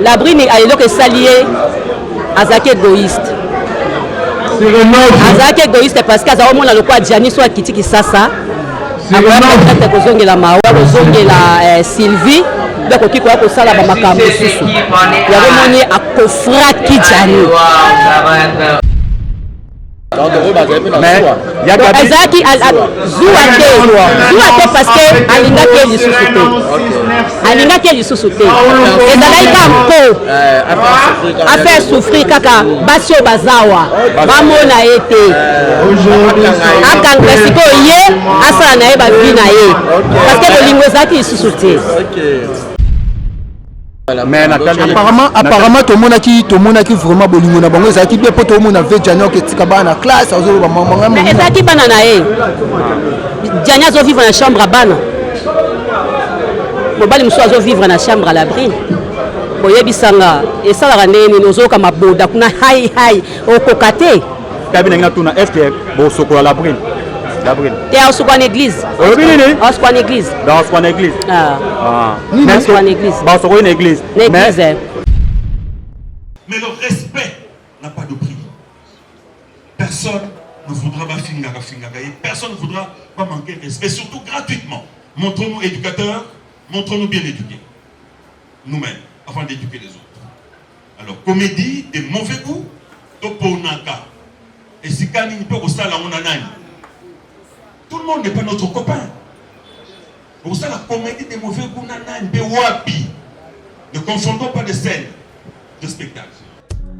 La brine est salié azaki égoïste. Azaki égoïste parce que aza omona lokwa Gianni soit kitiki sasa. Akoya kozongela mawa kozongela Sylvie donc okikoya kosala ba makambo susu. Yango moni akofraki Gianni. Azaki Zouate parce que alingaki lisusu te ezalaki kampo affaire souffrir kaka basi oyo bazawa bamona ye te akanga sikoyo ye asala na ye bavi na ye parce que bolingo ezalaki lisusu te. Mais apparemment tout le monde qui vraiment bolingo na bango ezaki bien poto mona ve Gianni ke tika bana classe azo ba mama mais ezaki bana na ye Gianni azo vivre na chambre à bana mobali musu azo vivre na chambre à l'abri boyebisanga esalaka nini nozoka maboda kuna hai okoka te kabina ngina tuna est bosokola l'abri te osukwa na église osukwa na église dans osukwa na église mais osukwa na église basoko na église mais le respect n'a pas de prix. Personne ne voudra pas finga et personne ne voudra pas manquer de respect, surtout gratuitement. Montrons-nous éducateurs, montrons-nous bien éduqués nous-mêmes avant d'éduquer les autres. Alors comédie de mauvais goût toponaka et si kani peut au sala on anani. Tout le monde n'est pas notre copain. Pour ça, la comédie des mauvais goûts, ne confondons pas de scènes de spectacle.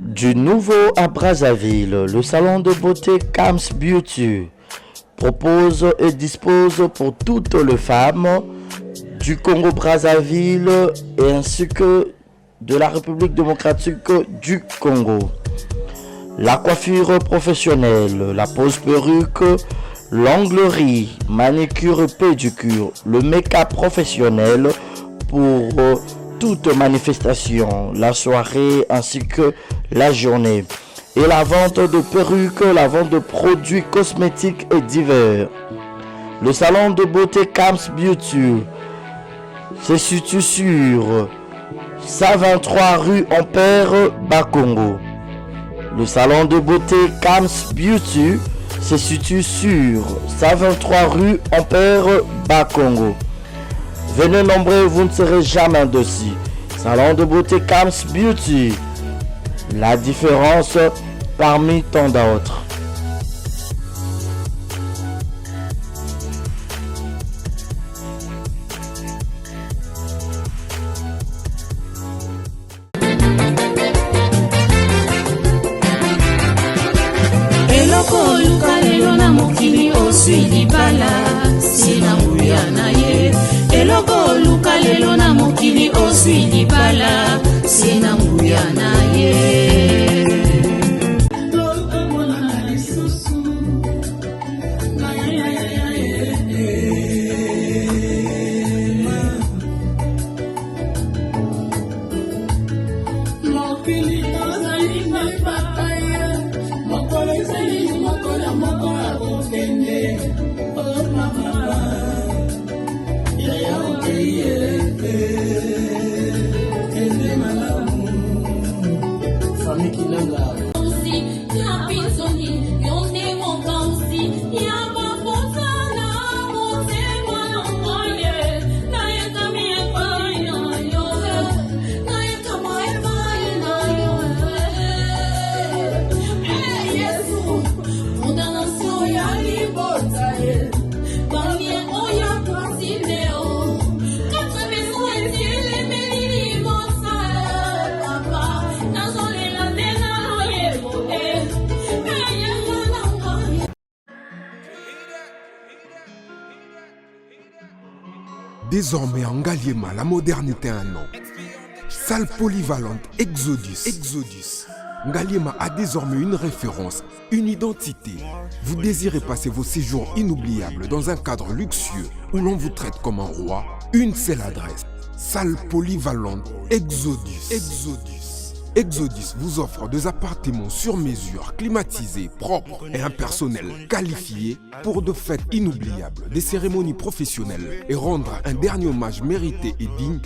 Du nouveau à Brazzaville, le salon de beauté Kams Beauty propose et dispose pour toutes les femmes du Congo-Brazzaville et ainsi que de la République démocratique du Congo. La coiffure professionnelle, la pose perruque, l'onglerie, manicure et pédicure, le make-up professionnel pour toute manifestation, la soirée ainsi que la journée. Et la vente de perruques, la vente de produits cosmétiques et divers. Le salon de beauté Kams Beauty se situe sur 123 rue Ampère Bakongo. Le salon de beauté Kams Beauty se situe sur 123 rue Ampère Bakongo. Venez nombreux, vous ne serez jamais dessus. Salon de beauté Kams Beauty. La différence parmi tant d'autres. Désormais en Ngaliema, la modernité a un nom. Salle polyvalente Exodus. Ngaliema a désormais une référence, une identité. Vous désirez passer vos séjours inoubliables dans un cadre luxueux où l'on vous traite comme un roi? Une seule adresse. Salle polyvalente Exodus. Exodus vous offre des appartements sur mesure, climatisés, propres et un personnel qualifié pour de fêtes inoubliables, des cérémonies professionnelles et rendre un dernier hommage mérité et digne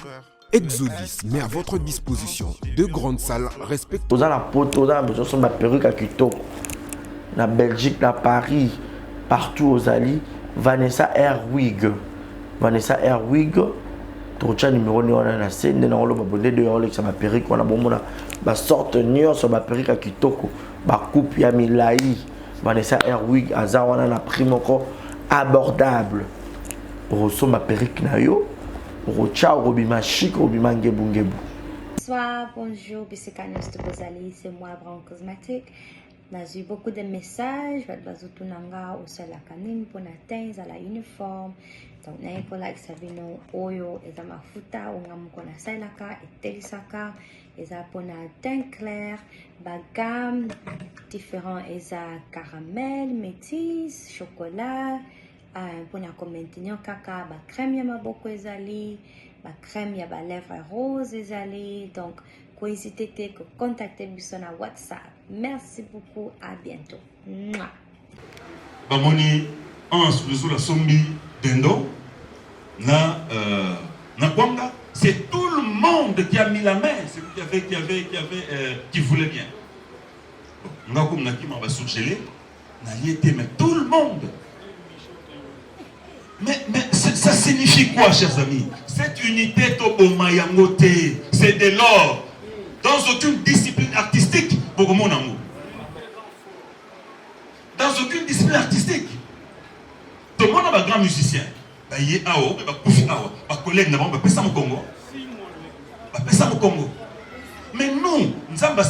Exodus met à votre disposition 2 grandes salles respectant Aux la poto, aux besoin de ma perruque à Kitoko. Na Belgique, na Paris, partout aux alliés. Vanessa Airwig. Vanessa Airwig. Trocha numéro 9 on a la scène. Nous avons abonné de Rolex à ma perruque. On a bon ma sorte nuit sur ma perruque à Kitoko. Ma coupe ya Milai. Vanessa Airwig. Azar on a la prime encore abordable. Rosso ma perruque na yo. Rocha robima chic robima ngebu ngebu. Bonsoir, bonjour, Bissekanos de Bozali, c'est moi, Brown Cosmétique. J'ai eu beaucoup de messages, je nanga au sol la canine pour atteindre la uniforme. Donc, n'a pas like Savino, Oyo, et ma futa, ou ngam kona sailaka, et telisaka, et ça pour na teint clair, bagam, différents, et ça caramel, métis, chocolat, pour na commenter kaka, ba crème yama beaucoup ezali, ba crème yaba lèvres rose ezali, donc, n'hésitez pas à contacter sur WhatsApp. Merci beaucoup, à bientôt. Bamoni, en sous la sombi d'Endo, na Kwanga, c'est tout le monde qui a mis la main, c'est qui voulait bien. Nga comme na qui m'a surgelé, na liété, mais tout le monde. Mais ça signifie quoi, chers amis? Cette unité Tobomayangote, c'est de l'or. Dans aucune discipline artistique, pour mon amour. Dans aucune discipline artistique. Tout le monde est un grand musicien. Il y a un collègue, il y a un Congo. Mais nous, nous avons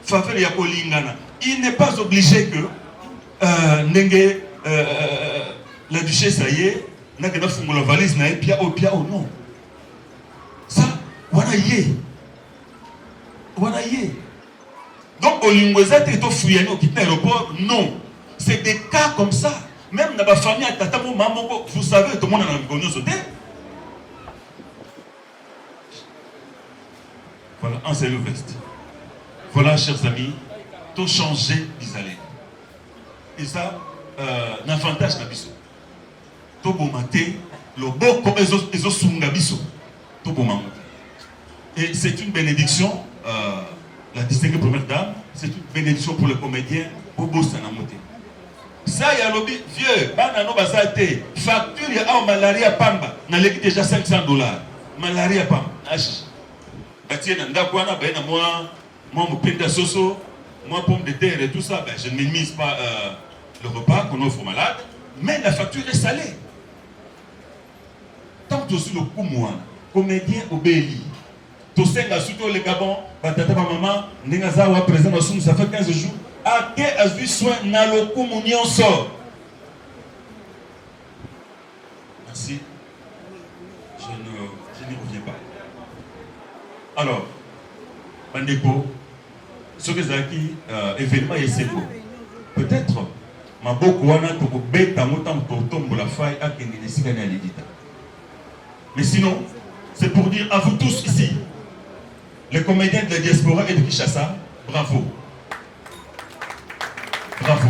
faveur ya kolingana. Il n'est pas obligé que la duchesse, ça y est, n'a que la valise, n'a pia ou non. Ça, voilà y est. Voilà y est. Donc, au Lingouezat et au Fuyano qui est l'aéroport, non. C'est des cas comme ça. Même dans ma famille, à Tatamo, maman, vous savez, tout le monde a un gagnon sauté. Voilà, un seul veste. Voilà, chers amis, tout changer d'Isalé. Et ça, l'avantage de Nabiso. Tout bon matin, le beau comme les os Sungabiso. Tout bon matin. Et c'est une bénédiction. La distinguée première dame, c'est une bénédiction pour le comédien Bobo Sanamote. Ça, il y a lobby vieux, banano basate, facture, il y a un malaria pamba, n'a l'équipe déjà $500. Malaria pamba. Bâtir Nandakwana, ben moi, mon pinda soso, moi pomme de terre et tout ça, ben, je ne minimise pas le repas qu'on offre aux malades, mais la facture est salée. Tant aussi le Koumoua, comédien obéi. Tosenga surtout le Gabon, batata maman, Nengazawa présent dans ça fait 15 jours. À quel a eu soin na le communion sort. Merci. Je n'y reviens pas. Alors, Bandeko, ce que Zaki événement est beau. Peut-être ma beaucoup wana to ko beta motam to tombo la faille à Kengenesi gagner l'édita. Mais sinon, c'est pour dire à vous tous ici. Les comédiens de la diaspora et de Kinshasa, bravo. Bravo.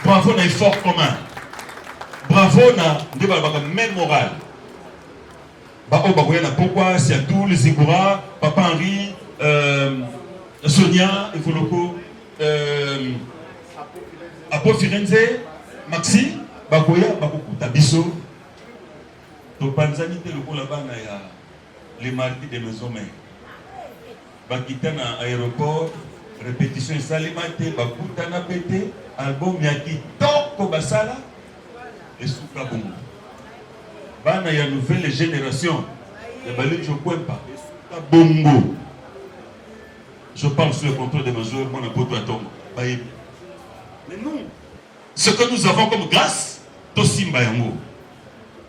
Bravo dans l'effort commun. Bravo dans la même morale. Pourquoi c'est à tous les Zigura, Papa Henri, Sonia, Efoloko, Apo Firenze, Maxi, Bakoya, Bakoku, Tabiso, Topanzani, le là-bas, les mardis des maisons mères. Bakitana aéroport, répétition salimate, bakutana pété, album yaki toko basala, et souka bongo. Bana ya nouvelle génération, ya balé je ne pas, et souka bongo. Je parle sous le contrôle des majeurs, mon apoto à tombe. Mais non, ce que nous avons comme grâce, Tosimba Yango.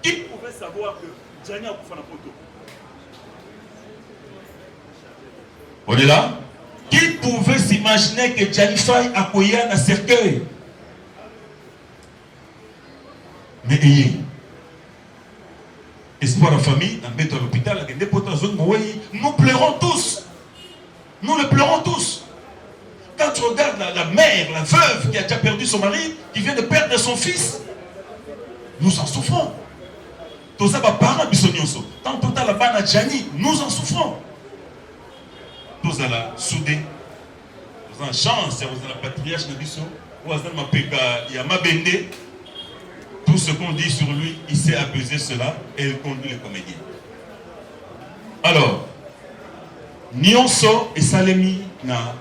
Qui pouvait savoir que Djania a fait la photo? On est là? Qui pouvait s'imaginer que Janifai a couillé un cercueil? Mais ayez espoir en famille, en mettant à l'hôpital, nous pleurons tous. Nous le pleurons tous. Quand tu regardes la mère, la veuve qui a déjà perdu son mari, qui vient de perdre son fils, nous en souffrons. Tout ça, parents bisonioso. Tant que la bana Djani, nous en souffrons. Tout ça là, soudé. Vous avez chance, vous avez la patriarche de Bisso, vous avez ma péka, il y a ma bende. Tout ce qu'on dit sur lui, il sait apaiser cela et il conduit les comédiens. Alors, Nyonso et Salemi na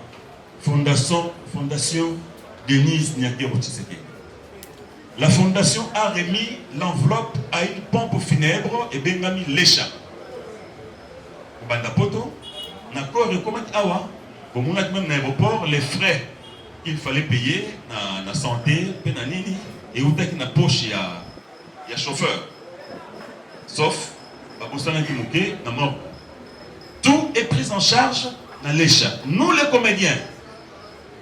fondation Denise Nyakero Tshisekedi. La fondation a remis l'enveloppe à une pompe funèbre et Bengami Lecha. Au Bandapoto, on a encore recommandé Awa, comme on a même l'aéroport, les frais qu'il fallait payer na santé, penanini, et où t'as na poche, il y a chauffeur. Sauf, Babosana Kimouké, na mort. Tout est pris en charge dans Lecha. Nous les comédiens,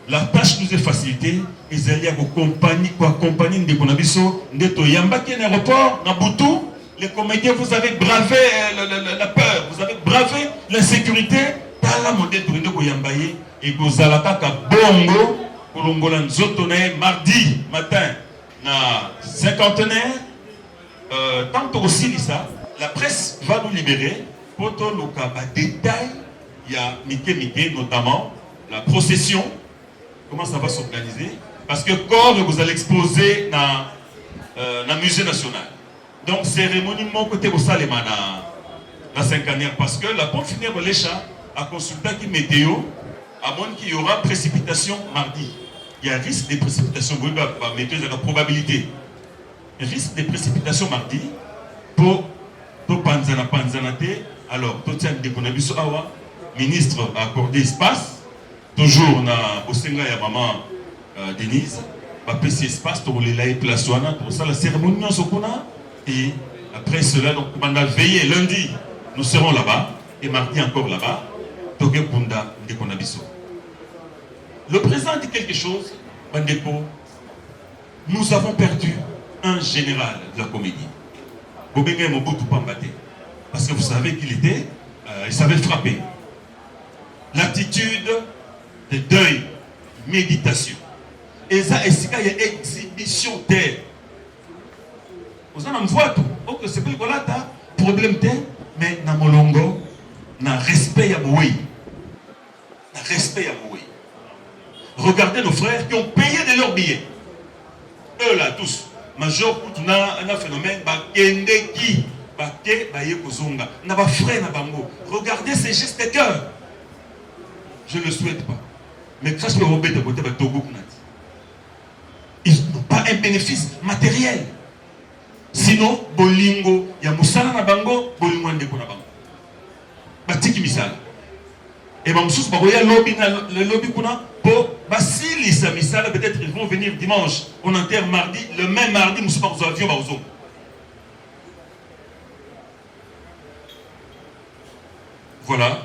la tâche nous est facilitée. Ils allaient accompagner des Bonabiso, des Toyambaki, un aéroport, Nabutu. Les comédiens, vous avez bravé la peur, vous avez bravé l'insécurité. Tala modèle de Koyambaye et Gozalaka Bongo, Kolongolan Zotone, mardi matin, na cinquantenaire. Tant aussi ça, la presse va nous libérer. Pour tout le détail, il y a Mike, notamment la procession. Comment ça va s'organiser? Parce que corps vous allez exposer dans le musée national. Donc cérémonie mon côté au Salema la cinquantenaire parce que la pompe funèbre Lecha a consulté qui météo à moins qu'il y aura précipitation mardi. Il y a risque de précipitation, vous mettez la probabilité. Risque de précipitation mardi pour Panzanate. Alors, tout le monde ministre a accordé espace. Toujours au Senga et maman Denise, va passer espace pour les places pour ça la cérémonie et après cela donc pendant veiller lundi nous serons là-bas et mardi encore là-bas. Le président dit quelque chose, Bandeko. Nous avons perdu un général de la comédie. Bobenge Mobutu Pambate. Parce que vous savez qu'il était, il savait frapper. L'attitude de deuil, méditation. Et ça, il y a exhibition d'air. Vous en voyez tout. Ok, c'est plus voilà, problème d'air, mais dans mon longo, dans respect à Moui. Dans respect à Moui. Regardez nos frères qui ont payé de leurs billets. Eux là, tous. Major, on a un phénomène, qui regardez ces gestes de cœur. Je ne le souhaite pas. Mais grâce au Robert de côté, ils n'ont pas un bénéfice matériel. Sinon, Bolingo, il y a Moussala na bango, Bolingo na bango. Batiki misala. Et Mamsous, le lobby kuna, pour Basili sa misala, peut-être ils vont venir dimanche. On enterre mardi, le même mardi, nous sommes aux avions, Voilà,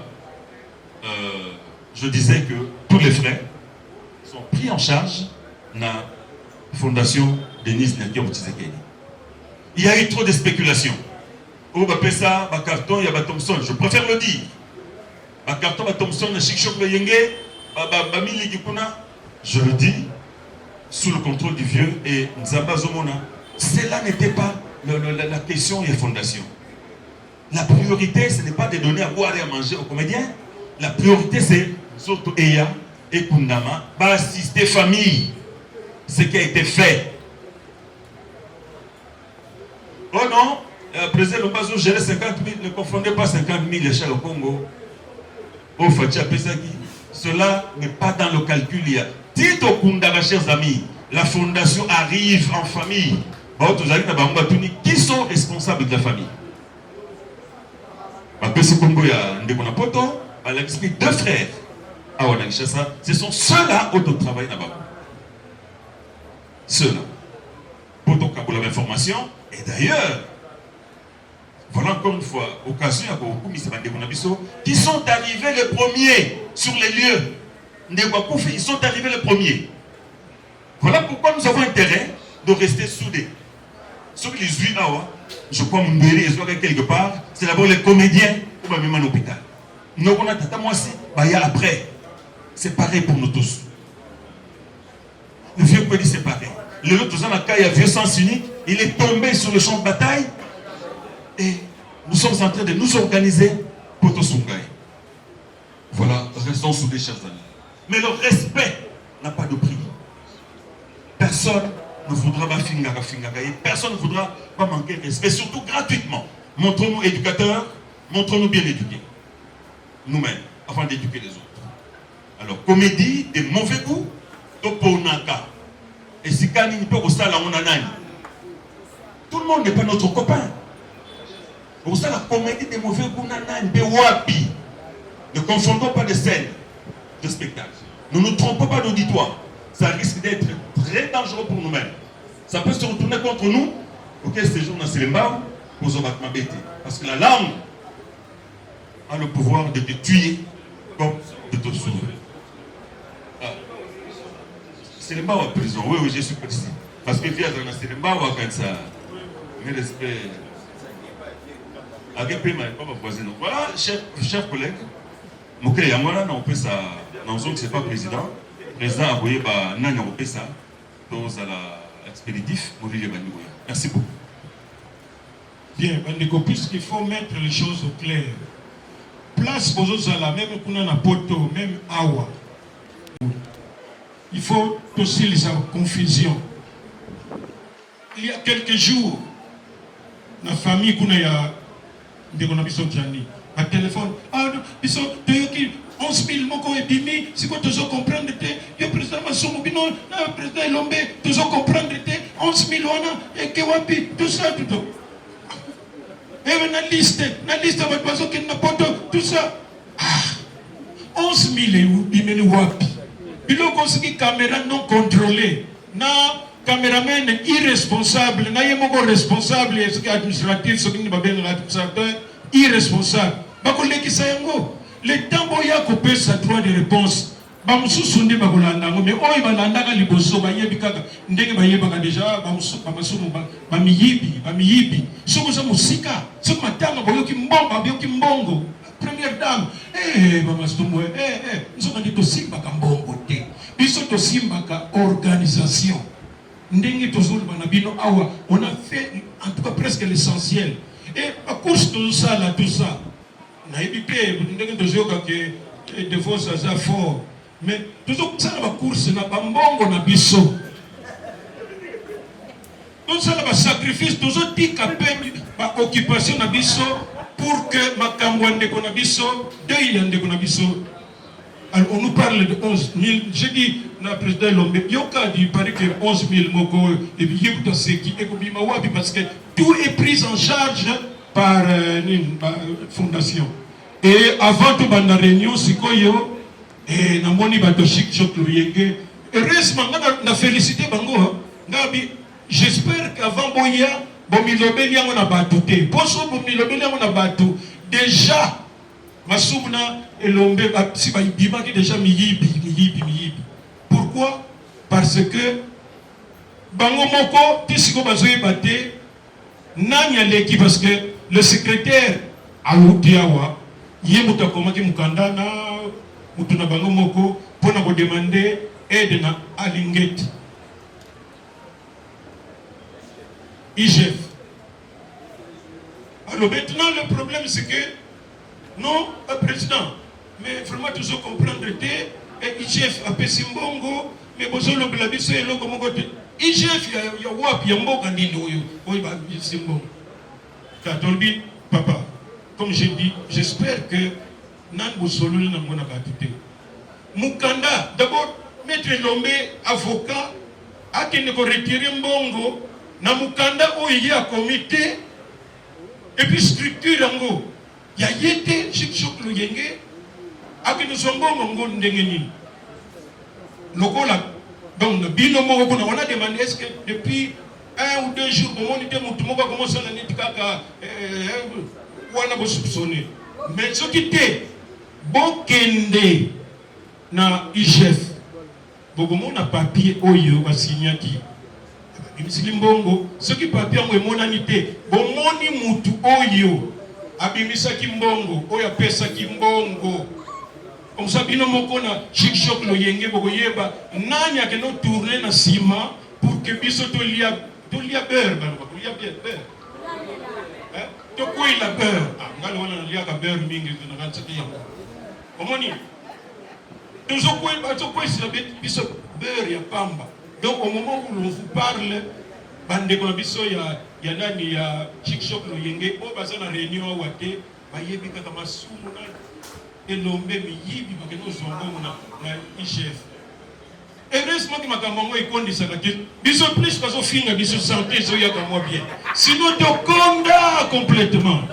je disais que tous les frais sont pris en charge dans la fondation Denise Nyakero Tshisekedi. Il y a eu trop de spéculations. Oh, bah, ça, bah, carton, il y a bah, Thompson, je préfère le dire. Bah, carton, bah, Thompson, le chic-choc, le yenge, bah, Mili Gikuna, je le dis, sous le contrôle du vieux et Nzamba Zomona. Cela n'était pas la question des fondations. La priorité, ce n'est pas de donner à boire et à manger aux comédiens. La priorité, c'est surtout Eya et Kundama, assister famille. Ce qui a été fait. Oh non, président Lobazo gérait 50 000, ne confondez pas 50 000 échelles au Congo. Oh Fatia Pesaki, cela n'est pas dans le calcul. Dites au Kundama, chers amis, la fondation arrive en famille. Qui sont responsables de la famille? Elle explique deux frères. Ce sont ceux-là qui travaillent là-bas. Ceux-là. Pour l'information. Et d'ailleurs, voilà encore une fois, occasion qui sont arrivés les premiers sur les lieux. Ils sont arrivés les premiers. Voilà pourquoi nous avons intérêt de rester soudés. Ceux qui les huit, je crois que quelque part, c'est d'abord les comédiens ou même à l'hôpital. Nous on a moi aussi, après. C'est pareil pour nous tous. Le vieux Pédi, c'est pareil. Le vieux sens unique, il est tombé sur le champ de bataille. Et nous sommes en train de nous organiser pour tout Sungai. Voilà, restons soudés, chers amis. Mais le respect n'a pas de prix. Personne ne voudra pas fingara. Et personne ne voudra pas manquer de respect, surtout gratuitement. Montrons-nous éducateurs, montrons-nous bien éduqués. Nous-mêmes, avant d'éduquer les autres. Alors, comédie de mauvais goût, toponaka. Et si Kani peut au stade à mon anani. Tout le monde n'est pas notre copain. Au stade la comédie de mauvais goût, nanani, de wapi. Ne confondons pas de scènes de spectacle. Ne nous trompons pas d'auditoire. Ça risque d'être très dangereux pour nous-mêmes. Ça peut se retourner contre nous. Ok, ces jours dans Selemba, pour Zobatmabete. Parce que la langue a le pouvoir de te tuer comme de te sauver. Selemba ou prison. Oui, je suis précis. Parce que via dans Selemba ou quand ça. Mais respect. Voilà, chers collègues. Moké Yamwana, on peut ça. Dans zone, c'est pas président. Président a voyé, Nanya, on peut ça. Dans l'expéditif, merci beaucoup. Bien, puisqu'il faut mettre les choses au clair. Place aux autres à la même qu'on a poto, même awa. Il faut aussi les confusion. Il y a quelques jours, la famille qu'on a à téléphone, ils sont 11 000 moko et bimi, si quoi toujours comprendre le président Massoumou Bino, le président Lombe, toujours comprendre 11 000 et Kewapi, tout ça, tout ça. Et la liste avec Bazo qui n'a pas tout ça. 11 000 et bimi wapi. Il y a une caméra non contrôlée, na caméraman irresponsable, na yemoko responsable, ce qui est administratif, ce qui n'est pas bien administrateur, irresponsable. Bakole qui sayango. Le temps où il y a coupé sa droit de réponse, Bamsou Sundi Bagolanda, mais oh, Balanda, Liboso, Bayabika, Ndega déjà, Bamsou, Bamiyibi, Sokosa Musika, Somatama, Boyoki Mbomba, Boyoki Mbongo, première dame, Bamastumwe, nous avons dit aussi Bakambongo, ils sont aussi Baka organisation. Ndenge Tozul Banabino Awa, on a fait en tout cas presque l'essentiel. Et à cause de tout ça, là, tout ça, des fois ça c'est fort mais toujours ça la course na bambongo na biso tout ça la sacrifice toujours tika pe ba occupation na biso pour que makambo ndeko na biso deuil ndeko na biso. Alors on nous parle de 11 000, j'ai dit na président Lombe yoka dit paraît que 11 000 moko et puis yebta seki et kobima wapi parce que tout est pris en charge par une fondation. Et avant tout la réunion, sikoyo et na moni bato chic chok luyenge. Heureusement, na félicité bango. Ngabi, j'espère qu'avant boya, bomilobeli yango na batu te. Poso bomilobeli yango na batu. Déjà, masubna elombe si ba ibima ki déjà miyibi. Pourquoi? Parce que bango moko tisiko bazoyi bate nanya leki parce que le secrétaire Aoutiawa Yemuta komaki mukanda na mutuna bango moko pona ko demander aide na Alingeti IGF. Alors maintenant le problème c'est que non, président, mais vraiment toujours comprendre que IGF a payé Simbongo, mais besoin de l'oblabiso et l'ogo mogote. IGF ya wapi ya mboka ndino oyo ba Simbongo. Katolbi papa. Comme j'ai dit, j'espère que Nango Solo n'a pas battu. Mukanda, d'abord, Maître Lombe, avocat, a qui ne retirer Mbongo, na Mukanda, où il y a un comité, et puis structure Nango. Il y a yété, chik le yenge, a qui nous sommes Mbongo Ndengeni. Lokola, donc, binomo, on a demandé est-ce que depuis 1 ou 2 jours, on était Moutumoba, comment ça n'a pas mais ce qui était Bokende na IGF, Bogomo na papier oyo va signer qui. Mbongo, ce qui papier est monanité, Bomoni mutu oyo, abimisa kimbongo, oya pesa kimbongo. Comme ça, bino mokona, chik lo yenge bogoyeba, nanya que nous tourner na sima pour que biso to lia beurre, beurre. Pourquoi il a peur? Il y a peur, mingi, toujours quoi c'est beurre ya pamba. Donc au moment où l'on vous parle, bande ko biso ya nani ya chic shop no yenge o bazana réunion wate bayebi kaka masumu na elombe miyibi bakeno zongo na IGF. Heureusement que makambo ngo ekondisaka te biso plus bazo finga biso santé zo ya kamwa bien. Sinon to konda complètement.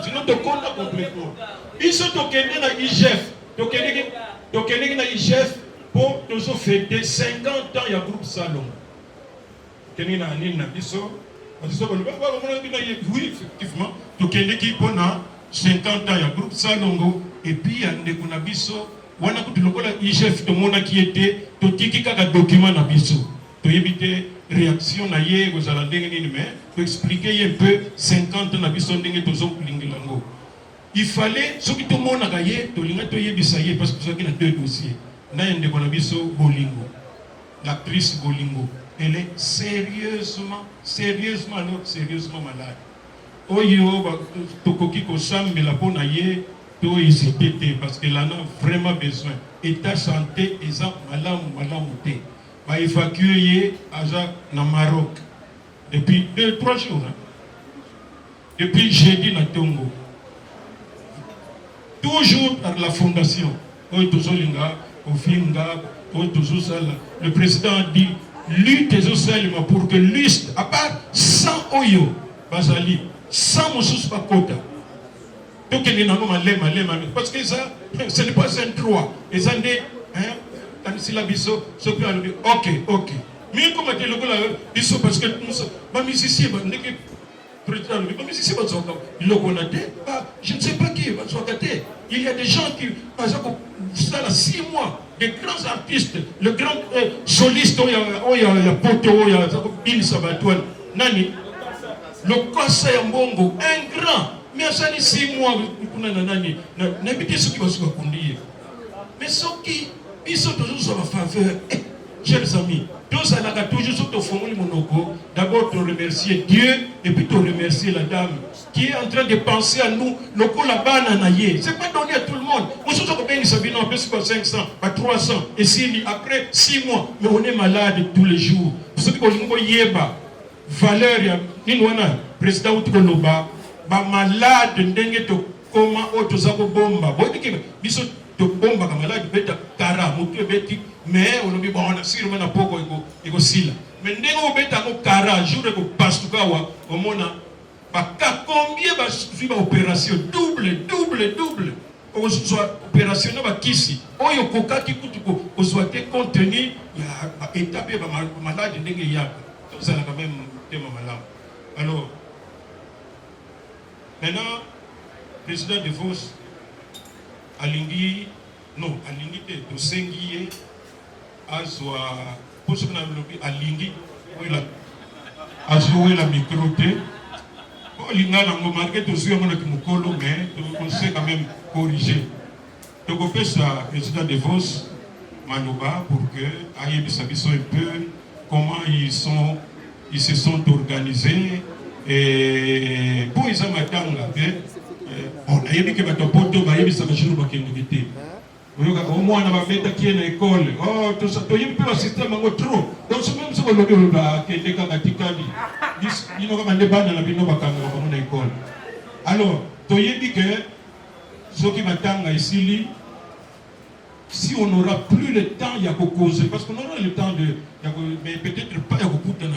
Biso to kende na IGF, to kende na IGF pour nous fêter 50 ans il y a groupe salon. Oui, effectivement, to kende ki pona 50 ans il y a groupe salon et puis il y a des kunabiso wana kutulokola IGF to mona qui était to tiki kaka document na biso. To éviter réaction na ye aux alandenge ni mais to expliquer un peu 50 ans na biso ndenge tozo kulingilango. Il fallait ce qui tout le monde a gagné, parce que vous avez deux dossiers. Bolingo, l'actrice Bolingo, elle est sérieusement malade. Oyo, tokoki ko sambe la ponaye, to hésiter parce qu'elle en a vraiment besoin. État santé, ils ont malamouté. Va évacuer Aja na Maroc depuis 2-3 jours. Depuis jeudi na Tongo. Toujours par la fondation. Le président a dit lutte pour que liste, à part 100 oyo, Bazali, 100 moussous pakota. Donc il y a parce que ça, ce n'est pas un droit. Les années, si la biso, ok. Mais comment tu le biso parce que nous sommes, je ne sais pas qui va se regarder. Il y a des gens qui, par exemple, ça là 6 mois, des grands artistes, le grand soliste, il y a Poto, il y a Bill Sabatoine, Nani, le Kosa Yambongo, un grand, mais ça les 6 mois, Nani, n'habitez ce qui va se conduire. Mais ce qui, ils sont toujours sur la faveur. Chers amis, tous à la toujours sur ton fond, d'abord te remercier Dieu et puis te remercier la dame qui est en train de penser à nous, le coup là-bas, c'est pas donné à tout le monde. On se trouve bien, on peut se faire 500, à 300, et si après 6 mois, mais on est malade tous les jours. Pour ceux qui ont yeba, valeur, Ninwana, président Outoloba, malade, n'engue to comment autre zako bomba. Bon, biso to bomba malade, beta kara, mutu beti. Mais on dit bon on a sûrement na poko ego sila mais ndenge obeta ko kara jour ko pastukawa omona ba combien ba suivi ba opération double o soit opération na ba kisi oyo kokaki kutuko o soit contenu ya ba étape ba malade ndenge ya ça là quand même tema malade. Alors maintenant président de Vos alingi te sengiye azwa pour ce qu'on a développé à Lingui, à jouer la micro T. Linga n'a pas marqué tout ce qu'on a mukolo, mais on sait quand même corriger. Donc on fait ça, président de Vos, Manoba, pour que Aïe Bissabiso un peu comment ils se sont organisés et pour ils ont matanga. On a dit que votre poteau va y aller, ça va jouer au Bakendité. Au moins, on va mettre qui est à l'école. Oh, tout ça, tu peux assister à mon trop. Donc, c'est même si on le dit, qui est Kakatikali. Il n'y a pas de débat dans la vie, on a l'école. Alors, tu dis que ce qui m'attend ici, si on n'aura plus le temps, il y a qu'à causer. Parce qu'on aura le temps de. Mais peut-être pas, il y a beaucoup de temps.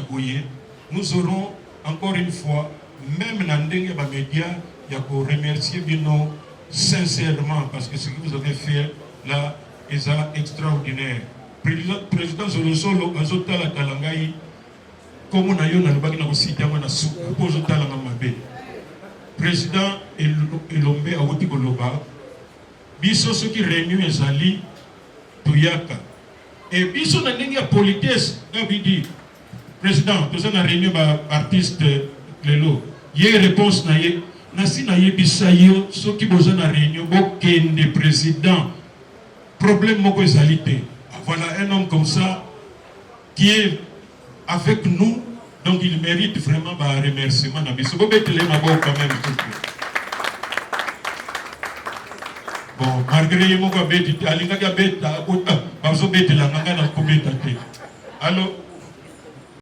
Nous aurons encore une fois, même dans les médias, il y a qu'à remercier Bino sincèrement, parce que ce que vous avez fait là est extraordinaire. Président Solosolo, Azota la Talangai, comme on a eu dans le bac na cité, on a supposé Talanga Mabé. Président Elombe a outi Koloba, biso ce qui réunit les alliés, Toyaka. Et biso n'a pas de politesse, dit président, tout ça n'a réuni artiste Lelo. Il y a une réponse na ye. Nasi na yebisayo ceux qui besoin na réunion bokende président problème moko ezalité. Voilà un homme comme ça qui est avec nous Donc il mérite vraiment un remerciement. Bon, malgré moi, alors,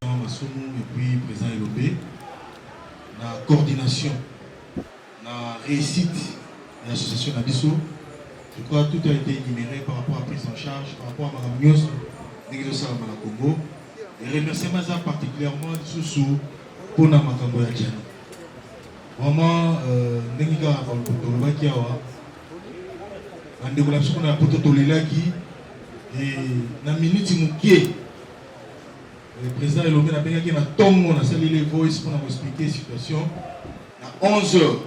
et puis président Elobé, la coordination, la réussite de l'association Nabiso, je crois que tout a été énuméré par rapport à la prise en charge, par rapport à Mme Nios, Négociation à Congo. Et remerciements particulièrement sous pour la Makambo ya Djani. Vraiment, Nengiga Tolobakiawa, Andegolapso na Poto Tolelaki, et na minute Moukié, le président Elomé n'a pas na Tongo, na sali les voice pour nous expliquer la situation. Na 11h,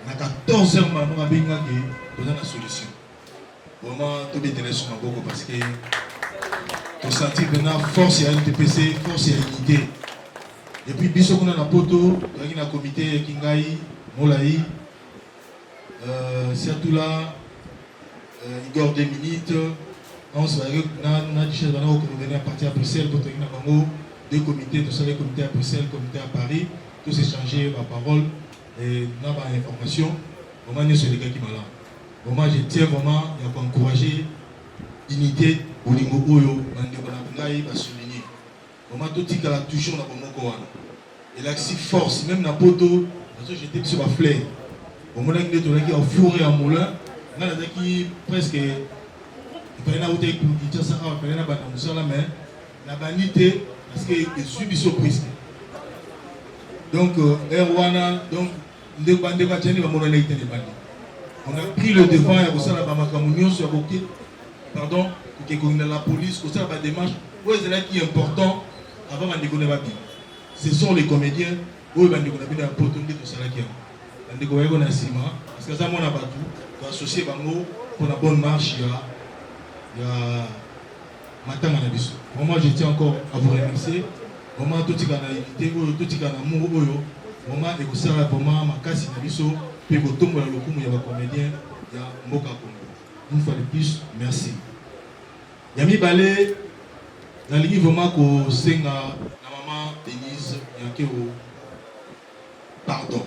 na 14h, nous avons besoin de la solution. Vraiment, tout est tenu sur ma bouche parce que pour sentir maintenant force et NTPC, force et unité. Et puis, biso qu'on a la poto, il y a un comité Kingai, Molaï, surtout là, Igor 2 minutes, on se va dire qu'on a à partir à Bruxelles, pour deux comités, tout ça, les comités à Bruxelles, comité à Paris, tous échanger ma parole et on a une information. Vraiment, nous sommes les gars qui sont là. Vraiment, je tiens vraiment à encourager l'unité. Olingo oyo bandeko na ngai ba souligner comment tout tika toujours na bomoko wana et là si force même na poto parce que j'étais sur ma fleur au moment où on a au four et à moulin on a qui presque il fallait na hôtel pour dire ça on fallait na bana musala mais na banité parce que je suis biso presque donc erwana donc ndeko bandeko tani ba mona na itene bandi on a pris le devant ya kosala ba makamunyo sur boké pardon que la police, que ça va démarche, c'est là qui est important avant de déconner. Ce sont les comédiens, où ils vont déconner un poton de tout ça là qui est. On déconne un ciment, parce que ça mon abattu, pour associer Bango pour la bonne marche, il y a matin à la biso. Vraiment, je tiens encore à vous remercier. Vraiment, tout ce qu'on a évité, tout ce qu'on a amour, vraiment, et que ça là vraiment ma casse à la biso, puis que tout le monde il y a un comédien, il y a Moka Congo. Une fois de plus, merci. Yami Balé, dans le livre vraiment que c'est la maman Denise Yankeo. Pardon.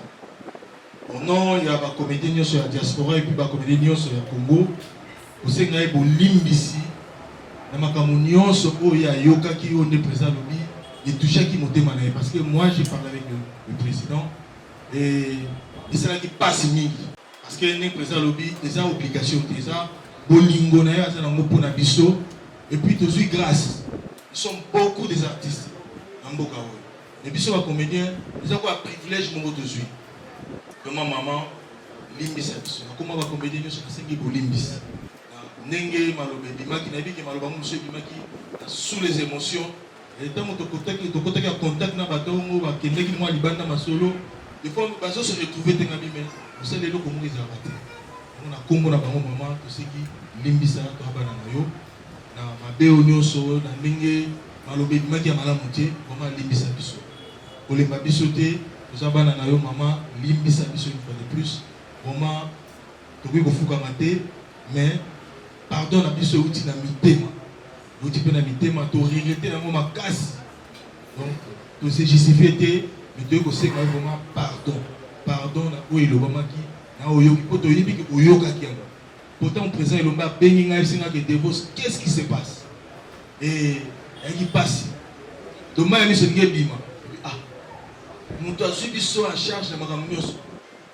Au nom, il y a des comédiens sur la diaspora et puis des comédiens sur le Congo. C'est un peu limbisi. Dans ma communion, il y a Yoka qui est présent lobby et tout ça qui m'a demandé. Parce que moi, j'ai parlé avec le président et c'est là qui passe mille. Parce que le président lobby, des obligations, des bolingo na ya na mopo na biso et puis toujours grâce ils sont beaucoup des artistes en mboka oyo et biso ba comédien ils ont quoi privilège mo toujours comme maman limbisa biso comme ba comédien nyonso na sengi bolimbisa ndenge malobe bimaki na biki maloba mo monsieur bimaki sous les émotions et tant to contact contact na bato mo ba kendeki mo libanda masolo des fois bazo se retrouver tenga bimé vous savez le comment ils avaient on a combo na bango maman tout ce qui limbisa to bana na yo na mabeo nyoso na ndenge malobe maki ya malamu te maman limbisa biso kolemba biso te to bana na yo maman limbisa biso une fois de plus maman to ko fuka mate mais pardon na biso uti na mitema uti pe na mitema to regretter na moma casse donc to se justifier te mais to ko se vraiment pardon na o ilo mamaki pourtant, le président Elomba qu'est-ce qui se passe? Et il passe. Demain, il se dit ah, nous avons suivi en charge de Mme Nios.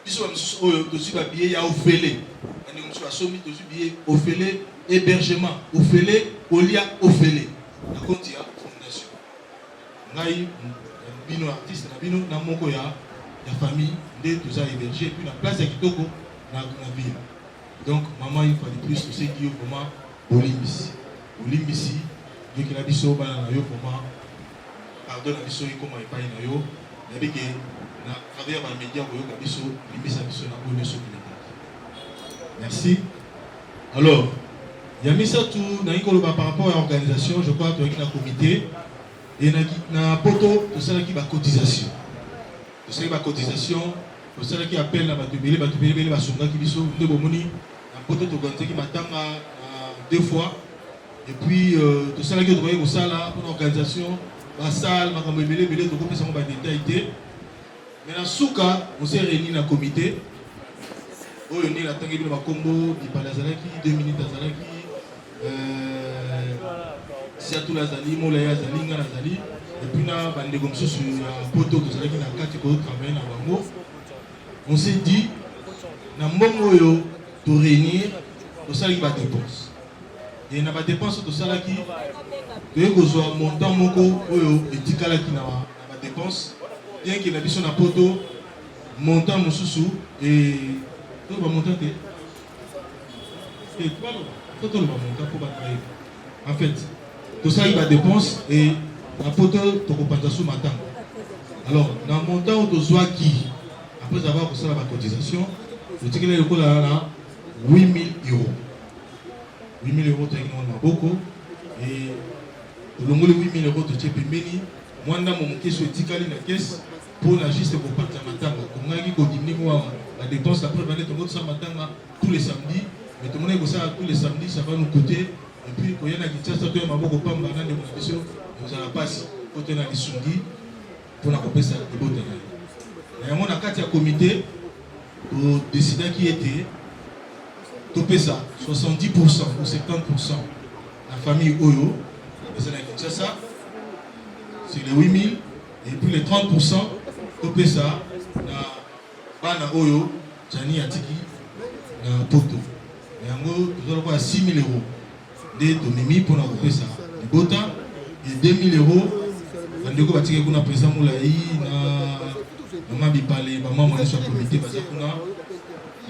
Nous avons suivi un billet à Ophélie. Nous avons suivi un Ophélie, hébergement. Ophélie, Olia, Ophélie. La Contia Fondation. Nous avons un artiste, nous avons la famille de tout ça hébergé puis la place à Kitoko dans la ville. Donc maman il faut de plus tout ce qui est vraiment Olimbisi Dieu qui l'a dit so bana na yo comment pardon na biso comment il paye na yo na biki na travers les médias ko yo ka biso limbisa biso na bonne so merci. Alors il y a mis ça tout na ikolo par rapport à l'organisation, je crois que avec un comité et na poto tout ça qui va cotisation. C'est la cotisation, c'est ça qui appelle la batubélé, la songa qui biso, de bomoni, la pote de Gonté qui m'attend deux fois. Et puis, tout ça qui est au ça là, pour l'organisation, la salle, ma caméra, belé, donc on peut savoir des détails. Mais dans Souka, on s'est réunis dans le comité. On est là, tangué dans ma combo, di Palazalaki, 2 minutes Azalaki, Siatou Lazali, Molaya Zali, Nga Lazali. Et puis là, on est comme ça sur la poteau de Zalaki, dans 4 qui travaillent dans Bango. On s'est dit, dans le moment où on réunir, on s'est dit, dépense. Et dans la dépense, on s'est dit, que vous avez montant moko, et tikala qui n'a pas dépense. Bien qu'il a mis sur la poteau, montant mon sous et tout va monter. Et tout va monter pour battre. En fait, tout ça il va dépense et la poteau tu comprends sous matin. Alors dans le montant de soit qui après avoir reçu la cotisation, le ticket est là 8 000 €. 8 000 € tu as beaucoup et le nombre de 8 000 € tu as payé. Moi, je suis sur la caisse pour la juste pour partir matin. Comme on a dit, la dépense après va être tous les samedis. Mais tout le monde est ça tous les samedis, ça va nous coûter. Et puis, quand il y a qui ça, tu as beaucoup de pommes, vous allez passer pour tenir les sundis pour la couper ça. Et on a 4 comités pour décider qui était. Topé ça, 70% ou 70%. La famille Oyo, c'est ça. C'est les 8 000 et puis les 30%, topé ça, dans Bana Oyo, Jani Atiki, dans Poto. Et en gros, nous allons avoir 6 000 € de Domimi pour nous couper ça. Le Bota, et 2 000 €, dans le coup, on a président Moulaï, maman Bipale, maman Moulaï sur le comité,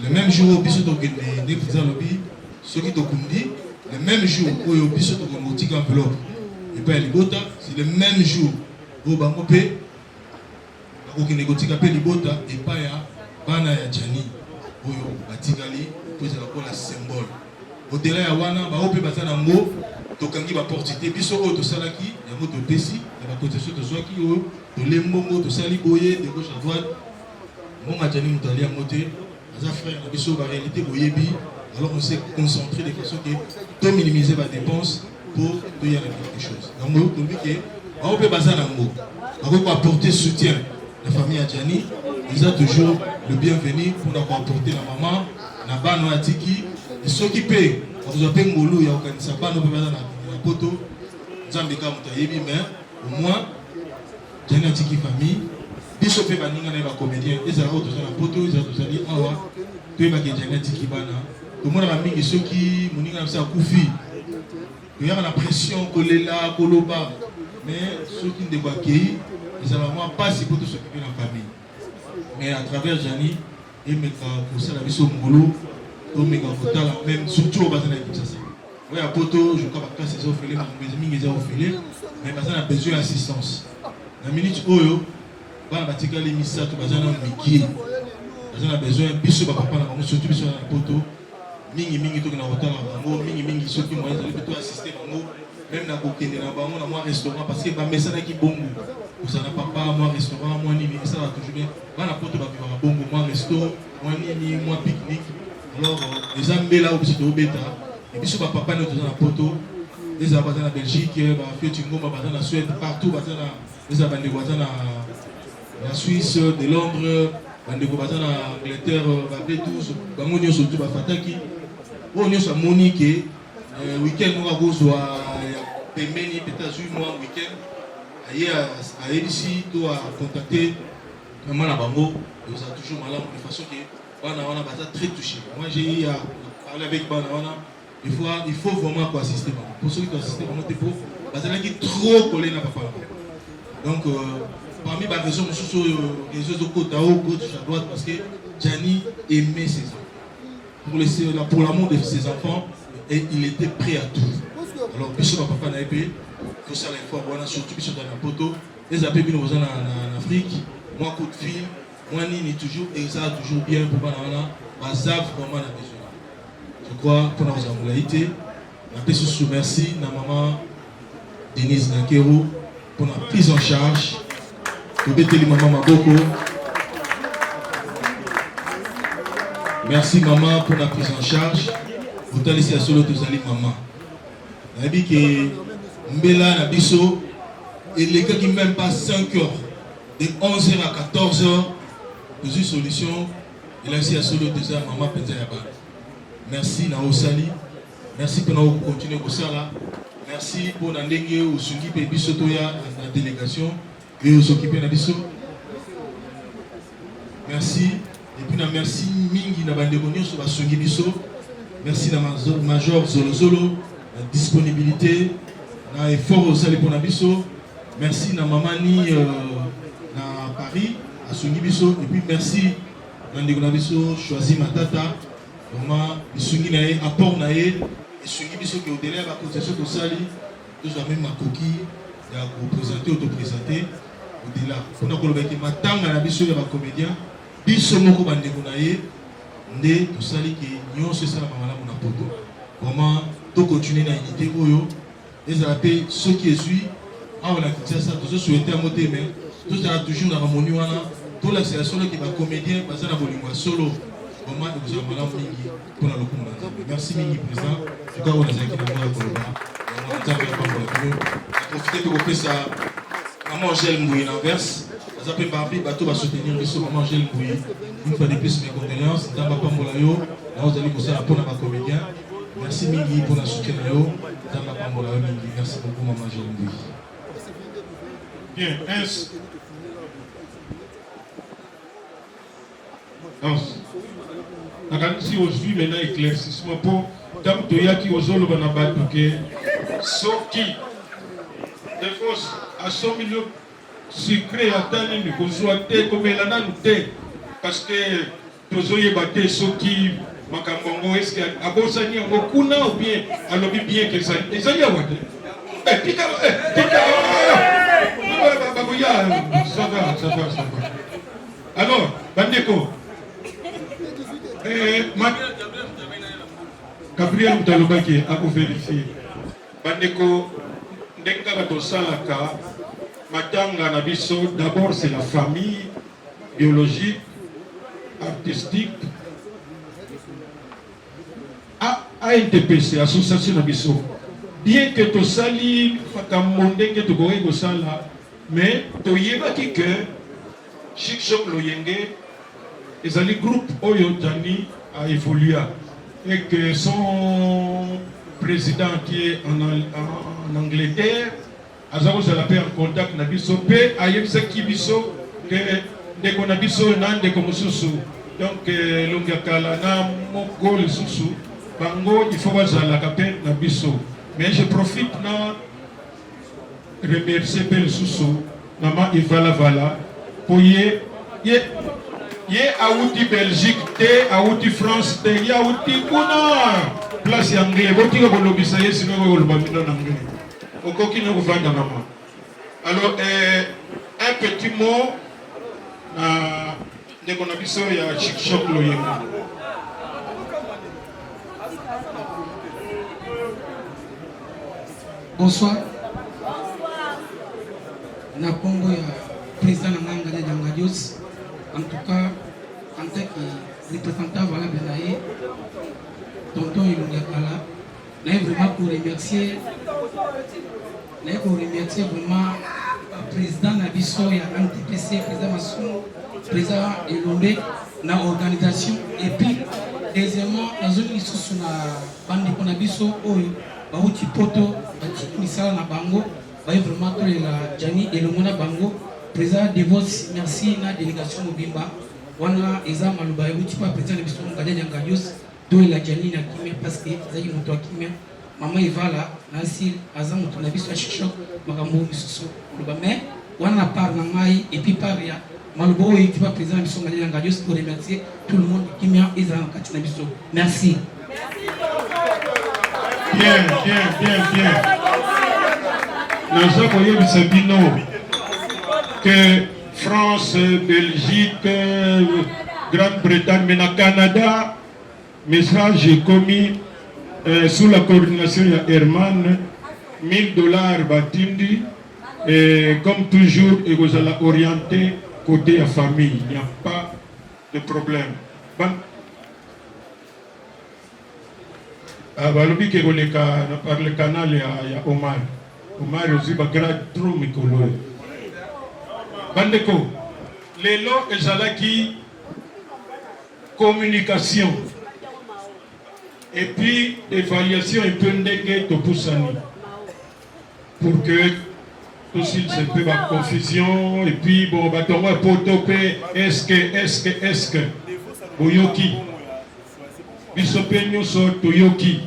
le même jour, au biso de président Lobby, ceux qui Dokundi, le même jour, au biso de Motika enveloppe. Et puis les Bota, c'est le même jour où Bangopé, qui négocie les Bota, et pas ya Bana ya Jani, où Batigali, pour la symbole. Au-delà ya Wana, Baopé Batanango, Tokangi va porter des bisous de Salaki, il y a un de Pessi, il y a la cotation de Zoaki, de Lembo, de Sali Boye, de gauche à droite. Mon Jani Moutali a monté, les frères, la bisou, la réalité, Boyebi. Alors on s'est concentré de façon que de minimiser la dépense pour y aller quelque chose. Donc, on peut baser dans le mot. On peut apporter soutien à la famille Adjani. Ils ont toujours le bienvenu pour nous apporter la maman, la bano atiki. Et ceux qui paient, on vous appelle Molo, il y a aucun sabbat, on peut baser dans la poto. Zambika Moutayebi, mais au moins, Adjani atiki famille. Bishop et Baninga n'est pas comédien. Ils ont tous la poto, ils ont tous dit, ah ouais, tu es Adjani atiki bana. Tout le monde a mis ceux qui m'ont dit ça Koufi. Il y a la pression, Kolela, Koloba. Mais ceux qui ne dévoient qu'ils ont vraiment pas si pour tout s'occuper de la famille. Mais à travers Jani, et mes pour ça la vie sur Molo, même surtout au bassin de Kinshasa. Oui, à Poto, je crois que c'est offert, mais on a besoin d'assistance. La minute Oyo, on a besoin de Missa, tout bassin de Miki. On a besoin de Bissou, papa, surtout sur la Poto. Mingi to na hotel bango mingi soki moyen de plutôt assister bango même na kokende na bango na moi restaurant parce que ba mesana ki bongo ça n'a pas moi restaurant moi ni ça va toujours bien va na poto ba vivre bongo moi resto moi ni moi pique-nique alors les ambé là au petit obeta et puis sur papa nous dans la poto les abats na Belgique ba fioti ngoma ba na Suède partout ba na les abats de la Suisse de Londres bandeko baza na Angleterre babe tous bango nyonso tu bafataki o nyonso amoni ke week-end moko akozwa pembeni peut-être 8 mois week-end aye ayebisi to acontacter maman na bango ils ont toujours malamu de façon que bana wana baza très touché. Moi j'ai eu à parler avec bana wana des fois il faut vraiment assister pour ceux qui doivent assister vraiment pour bazalaki trop collé na papa donc parmi les raisons, je suis sur les réseaux côté à gauche, à droite, parce que Jani aimait ses enfants. Pour l'amour de ses enfants, et il était prêt à tout. Alors, Bishop Papa n'a épée, tout ça, surtout Bishop dans la poteau, les appels qui nous en Afrique, moi, coup de fil, moi, ni toujours, et ça a toujours bien pour moi, Bazav, vraiment, la besoin. Je crois pour nous avons été, la paix sous merci, la maman Denise Nakero, pour la prise en charge. Merci maman pour la prise en charge. Vous allez laisser à solo tous allez maman. On a dit que Mbela Nabiso et les gars qui même pas 5 heures, de 11h à 14h, pour une solution, et là ici à solo déjà, maman Penza Yaba. Merci na Osali, merci pour nous continuer comme ça là. Merci pour nous donner au Sungi Pébi Sotoya, la délégation, et aux occupés d'Abisso. Merci, et puis merci Mingi na Bandemonio sur la Sungi Bisso. Merci na Major Zolo Zolo, la disponibilité, na effort au Sali pour Nabisso. Merci na Mamani na Paris, à Sungi Bisso, et puis merci na Nabisso, choisi Matata, vraiment, Sungi na apport na et Sungi Bisso qui au-delà de la concession au Sali, nous avons même ma coquille, il y a représenter, auto-présenter, au-delà. On a collecté ma tanga na Bisso, il y a un comédien, Bisso Moko Bandekonaye, Ndé, tout Sali qui est c'est ça la maman mon apoto. Vraiment, tout continuer dans l'unité, les appels, ceux qui suivent, on a quitté ça, tous ceux qui souhaitaient à monter, mais tout ça toujours dans la monuana, toute la sélection qui va comédien, parce que la bolingua solo. Vraiment, nous avons la mingi pour la localité. Merci Mingi président. Je crois qu'on a été dans le programme. On a profité de faire ça. Maman Angèle Mbouye l'inverse. Ça peut Barbie, bateau va soutenir le saut Maman Angèle Mbouye. Une fois de plus, mes condoléances. Dans ma pambolayo, là vous allez pousser la peau dans ma comédien. Merci Mingi pour la soutien. Dans ma pambolayo, Mingi. Merci beaucoup, Maman Angèle Mbouye. Bien, nakanisi ozwi maintenant éclaircissement mpo ntango toyaki ozoloba na bato ke soki defos asombi yo sucre ata nini kozwa te komela nanu te parce que tozoyeba te soki makambo yango eske abosani yango kuna ou bien alobi bien ke ezali awa te tika baboya ça va alors bandeko Gabriel Moutalobaki a vérifié. Bandeko, ndengaka tosalaka, matanga na biso, d'abord c'est la famille biologique, artistique, ANTPC, association na biso. Bien que tosali, fakamondenge tokoki kosala, mais toyebaki que Chic Choc Loyenge, ezali groupe Oyo Jani a évolué et que son président qui est en Angleterre a été en contact avec biso pe ayebisa ki biso que ndeko na biso na ndeko mosusu donc longiakala na moko lisusu bango il faut bazalaka pe na biso mais je profite na remercier pe lisusu na ma Ivala pour ye auti Belgique te, auti France te, ye auti kuna place anglais. Botika kolobisa ye sino kolobamino anglais. Okoki na kuvanda maman. Alors un petit mot na ndeko na biso ya Chic Choc Loyenga. Bonsoir. Na Congo ya président Nanga Dangadios. En tout cas, en tant que représentant valable de tonton Ilungiakala, je voudrais vraiment remercier vraiment le président Nabiso et l'NTPC, le président Masson, le président Elombe, dans l'organisation. Et puis, deuxièmement, la zone qui est sur la bande de Nabiso, Bauti Poto, Bati Misala Nabango, vraiment la Jani et le Mona Bango. Président Devos, merci na délégation Mobimba. Wana eza maluba yuti pa président de biso ngade nyangadios do la Jani na kimia parce que zaki moto kimia mama Ivala na sil aza moto na biso Chic makambo misusu luba mais wana par na ngai et puis par ya maluba yuti pa président de biso ngade nyangadios pour remercier tout le monde kimia eza na kati na biso. Merci. Bien. Naza koyebisa bino que France, Belgique, Grande-Bretagne, mais au Canada, message est commis sous la coordination de Herman, $1000 Batindi, et comme toujours, il vous allez orienter côté la famille, il n'y a pas de problème. Balobi ke par le canal ya Omar. Omar Oziba grade trop mikolo. Bandeko, lelo ezalaki communication et puis évaluation et puis ndenge topusani pour que tout s'il se peut la confusion et puis bon batongo potopé est-ce que boyoki bisopenyo so toyoki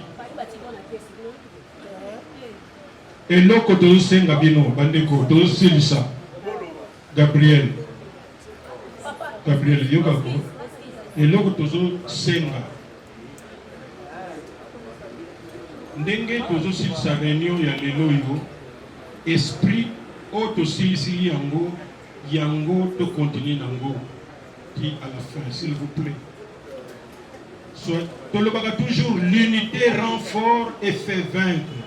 et loko to senga bino bandeko to silisa Gabriel yoga ko et loko to senga ndenge to silisa réunion ya lelo yo esprit auto silisi yango to continuer nango qui à la fin s'il vous plaît soit to le baga toujours l'unité rend fort et fait vaincre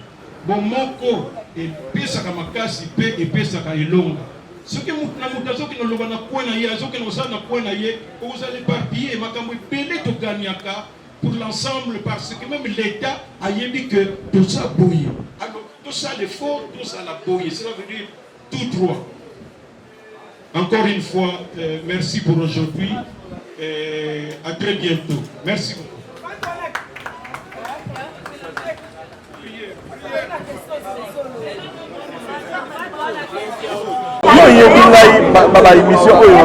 bon moko et pesaka makasi pe et pesaka elonga soki na mutazo ki no loba na kwena ye soki no sana kwena ye vous allez éparpiller makambo belé to gagnaka pour l'ensemble parce que même l'État a dit que tout ça bouille. Alors, tout ça les faux, tout ça la bouille. Cela veut dire tout droit. Encore une fois, merci pour aujourd'hui. À très bientôt. Merci beaucoup. yebi ngai baba émission oyo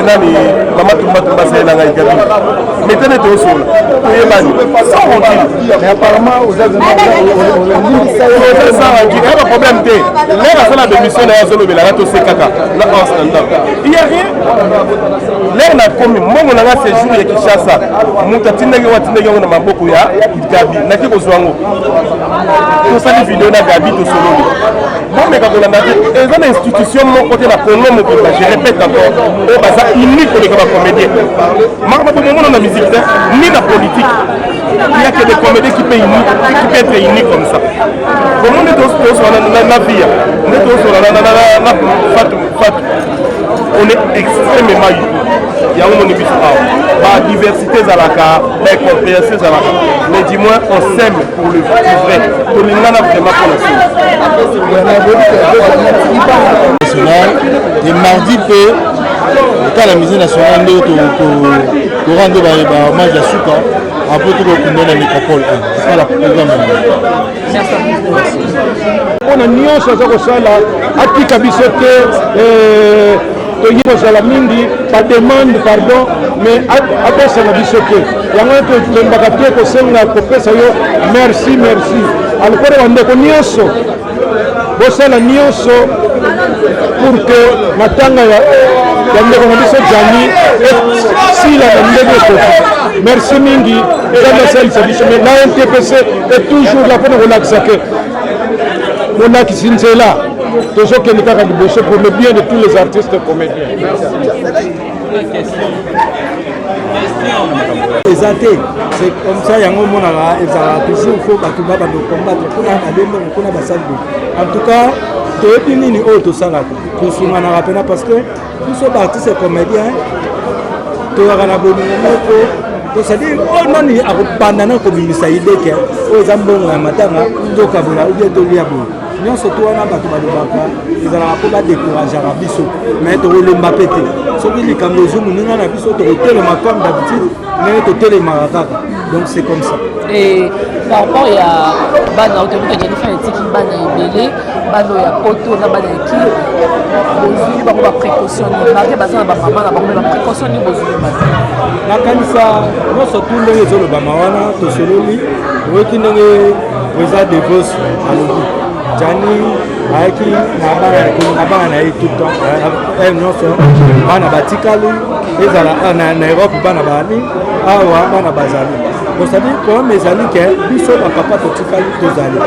nani mama tumba sela ngai gabi metene to sola oyebani sans rancune mais apparemment aux avez ça rancune pas problème té mais la sala de mission na zolo bela to sekaka na en standard il y a rien l'air na komi mongo na séjour ya Kinshasa muta tindenge watindenge na maboko ya gabi na kiko zwango to sali vidéo na gabi to solo bon mais quand on a dit une institution mon côté la Congo je répète encore au bazar unique pour les comédiens marma pour moment dans la musique ni la politique il y a que des comédiens qui peuvent être uniques comme ça pour moi on est tous sur la vie on est tous sur la on est extrêmement il y a un monde la diversité zalaka la compréhension zalaka mais du moins on s'aime pour le vrai pour les gens vraiment pour la national et mardi peu quand la musique nationale to rendre hommage à Souka un peu tout le la métropole c'est la programme on a nyonso za kosala atika bisote toyibozala mingi ba demande pardon mais apesa na bisote yango tembaka te kosenga kopesa yo merci alukoro wandeko nyonso bosala nyonso pour que matanga ya ndeko na biso jani sila na ndenge kofi merci mingi dans la biso mais la NTPC est toujours là pour relaxer que monakisi nzela tozokende kaka liboso pour le bien de tous les artistes comédiens. C'est comme ça yango monaka ezala toujours faut batuba bando combattre kuna alembo kuna basalbo. En tout cas, toyebi nini oyo tosalaka tosunganaka pena parce que biso baartiste comédien toyaka na bolingo moko c'est-à-dire oyo nani akobanda na kobimisa ideke oyo eza mbongo ya matanga tokabona ubie tolia boye nyonso to wana bato balobaka ezalaka mpo badécourageaka biso mais tokolomba pe te soki likambo ezomoninga na biso tokotelema comme d'habitude ndenge totelemaka kaka donc c'est comme ça. Et par rapport ya bana otobuka jennifer etiki bana ebele bana ya poto na bana eki bozwi bango baprécaution marke baza na bamama na bango baprécaution ni bozwi baza nakanisa nyonso tu ndenge ezolobama wana tosololi oyoki ndenge président de vos alobi jani ayaki na bana na ye tout le temps nyonso bana batikali ezala na Europe bana bani awa bana bazali c'est-à-dire problème ezali ke biso bapapa totikali tozali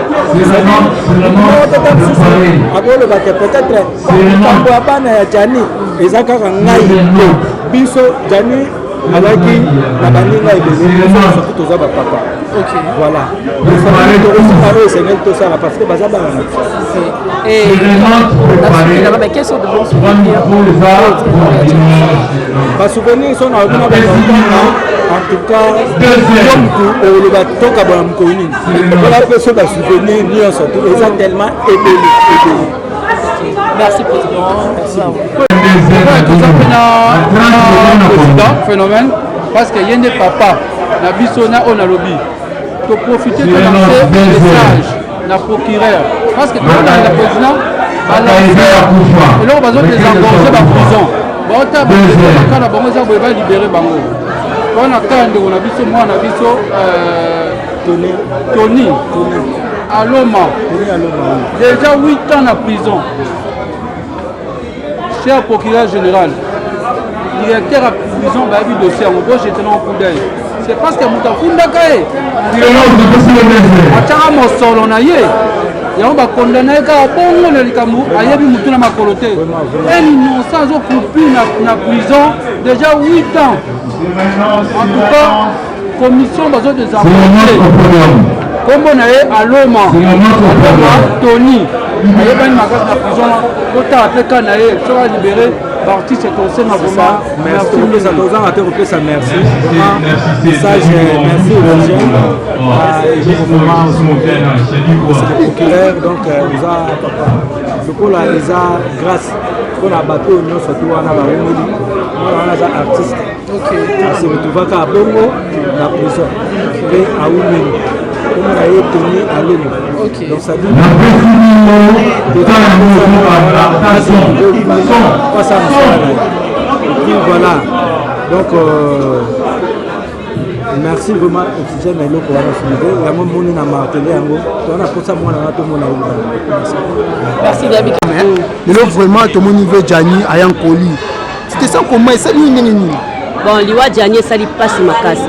akoloba ke peut-être likambo ya bana ya jani eza kaka ngai te biso jani azalaki na baninga ebele soki toza bapapa Voilà. C'est tout ça parce que Baza et quels sont de bons souvenirs? Les souvenirs sont en tout cas, comme le bateau qui a connu. Voilà, personne n'a souvenir, nous en sortons. Ils ont tellement aidé. Merci, Président. Merci à vous. Président, phénomène, parce qu'il y a des papas, la bisona, on a lobby. Pour profiter de lancer un message, la procureur. Parce que tout le monde a le président, et là, on va les engorger dans la prison. Bon, on a libéré Bango. On a Tony Aloma. Déjà 8 ans en prison. Cher procureur général, directeur à prison, va avoir dossier. On va jeter un coup d'œil. C'est parce que Moutafunda Kaye. Atara Mosolo na ye. Et on va condamner car bon le Likamou, Ayabi Moutuna Makolote. Et nous sans aucun na prison déjà 8 ans. En tout cas, commission besoin des enquêtes. Comme on a Aloma, Tony, Ayabi Magas na prison, l'autre a fait Kanaye, sera libéré. Parti c'est au sein merci. Merci. Merci. Message, merci donc le coup là ils a grâce on a bateau nous surtout on a artiste. Ok. C'est le tout va à Bongo la prison et à Oumeni. On a Tony à Loma. Ok. Donc ça dit voilà. Donc merci vraiment oxygène et l'eau pour avoir soulevé. Il y a mon monde à marteler en gros. On a pour ça moi on a tout mon merci David. Mais là vraiment tout mon niveau Gianni ayant colis. C'était ça comment ça lui nini. Bon, Liwa Gianni ça lui passe ma casse.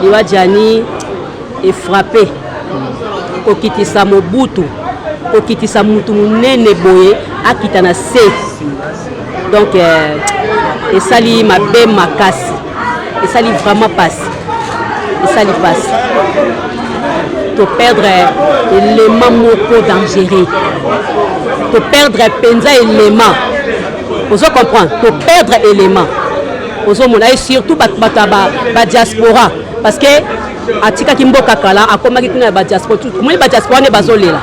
Liwa Gianni est frappé. Kokitisa Mobutu. Kokitisa mutu munene boye akita na se. Donc et ça lui m'a bien ma casse. Et ça lui vraiment passe. Et ça lui passe. To perdre l'élément moko dangereux. To perdre penza élément. Vous comprenez? To perdre élément. Vous et surtout ba diaspora parce que atika kimboka kala akoma kituna ba diaspora tout moi ba diaspora ne bazolela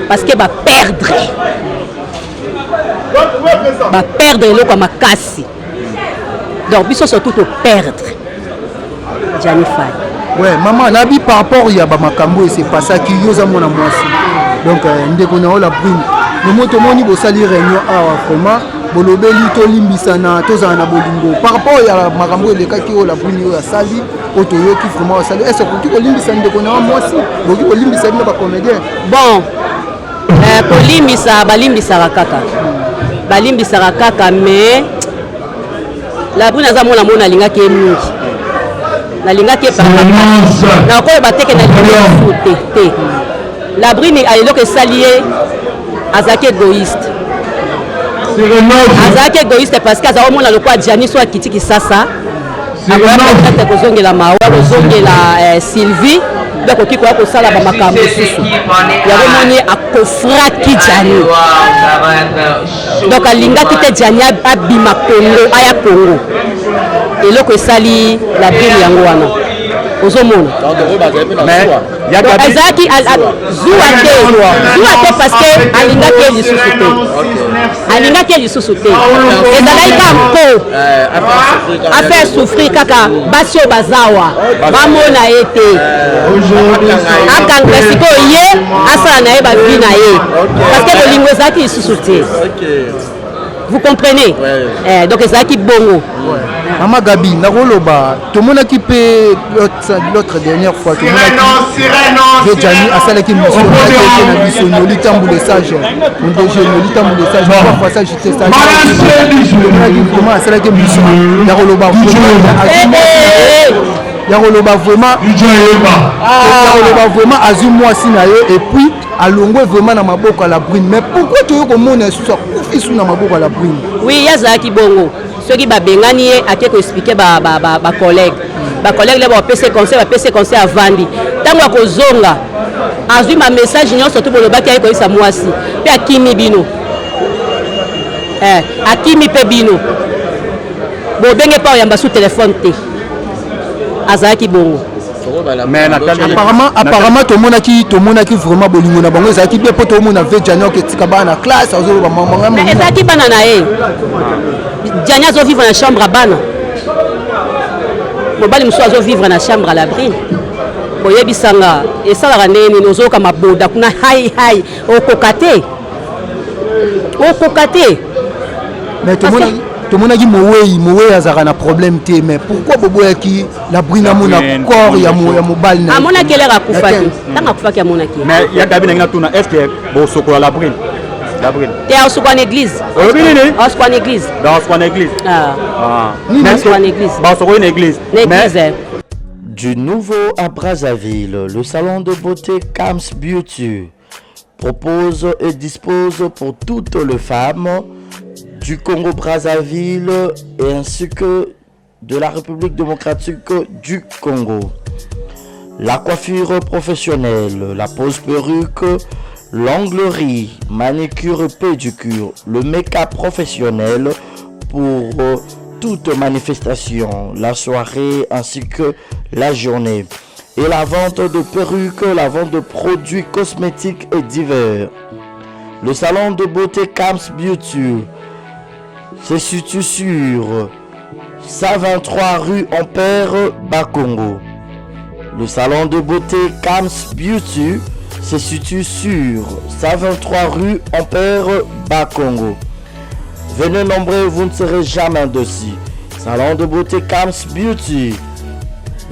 parce que ba perdre le comme makasi. Donc biso surtout to perdre Gianni Faye. Ouais, maman, nabi par rapport il y a ba makambo et c'est pas ça qui yoza mona mwasi. Donc ndeko na la prime. Le moto moni bo sali réunion awa comment bolobeli to limbisana to za na bolingo. Par rapport ya makambo le kaki o la prime ya sali otoyo ki vraiment sali. Est-ce que tu ko limbisana ndeko na mwasi? Bo ki ko limbisana ba comédien. Bon. Ko limbisa balimbisa kaka. Balimbisa kaka mais la brune aza mona mona linga ke mingi. Na linga ke par na ko bateke na te. La brune ayelo ke salier azaki égoïste. Azaki égoïste parce que aza mona lokwa Gianni soit kitiki sasa. Akoya kozongela mawa kozongela Sylvie. Donc oki ko sala ba makambo susu. Ya remoni akofraki Gianni. Donc alinga kite Gianni abima Congo aya Congo. Et là que sali la ville yango wana. Ozomona. Mais ya gabi Isaki zuate parce que alinga ke lisusu te. Alinga ke lisusu te. Ezalaika mko. Affaire souffrir kaka basio bazawa. Bamona ete. Akanga siko ye asala na ye ba vie na ye. Parce que bolingo ezaki lisusu te. Vous comprenez? Donc ezaki bongo. Maman Gabi, Naroloba, tout le monde qui peut l'autre dernière fois, tout le monde qui Gianni a salé qui nous sommes nous litambou les sages, on déjà nous litambou les sages, trois fois ça j'étais sage. Comment a salé qui nous sommes Naroloba vraiment vraiment azul moi sinayo et puis à longue vraiment na maboko à la brune. Mais pourquoi tu es comme on est sur fils na maboko à la brune? Oui, yazaki bongo. Ceux qui ba bengani ake ko expliquer ba collègue bacollègue le bapese conseil avandi ntango akozonga azwi ma message nyonso to bolobaki ayi koyisa mwasi mpe akimi bino akimi mpe bino bobenge mpa oyamba su telefone te azalaki bongo. Apparemment tomonaki vraiment bolingo na bango ezalaki bien mpo tomona ve Diania oketika bana na classe azoloba mama ezalaki bana na ye Diania azovivre na chambre ya bana mobali mosusu azovivre na chambre à l'abri boyebisanga esalaka ndeni ozoyoka maboda kuna hai okoka te mais tomonaki mowei azalaka na problème te mais pourquoi boboyaki l'abri namona corps ya mobali na amonaki elere akufaki ntango akufaki amonaki mais yakabi nangi natuna est ce que bosokola l'abri te aosuka na église aosuka na église basokoyi na église Du nouveau à Brazzaville, le salon de beauté Kams Beauty propose et dispose pour toutes les femmes du Congo-Brazzaville et ainsi que de la République démocratique du Congo. La coiffure professionnelle, la pose perruque, l'onglerie, manicure et pédicure, le make-up professionnel pour toute manifestation, la soirée ainsi que la journée. Et la vente de perruques, la vente de produits cosmétiques et divers. Le salon de beauté Kams Beauty se situe sur 123 rue Ampère, Bakongo. Le salon de beauté Kams Beauty se situe sur 123 rue Ampère, Bakongo. Venez nombreux, vous ne serez jamais dessus. Salon de beauté Kams Beauty.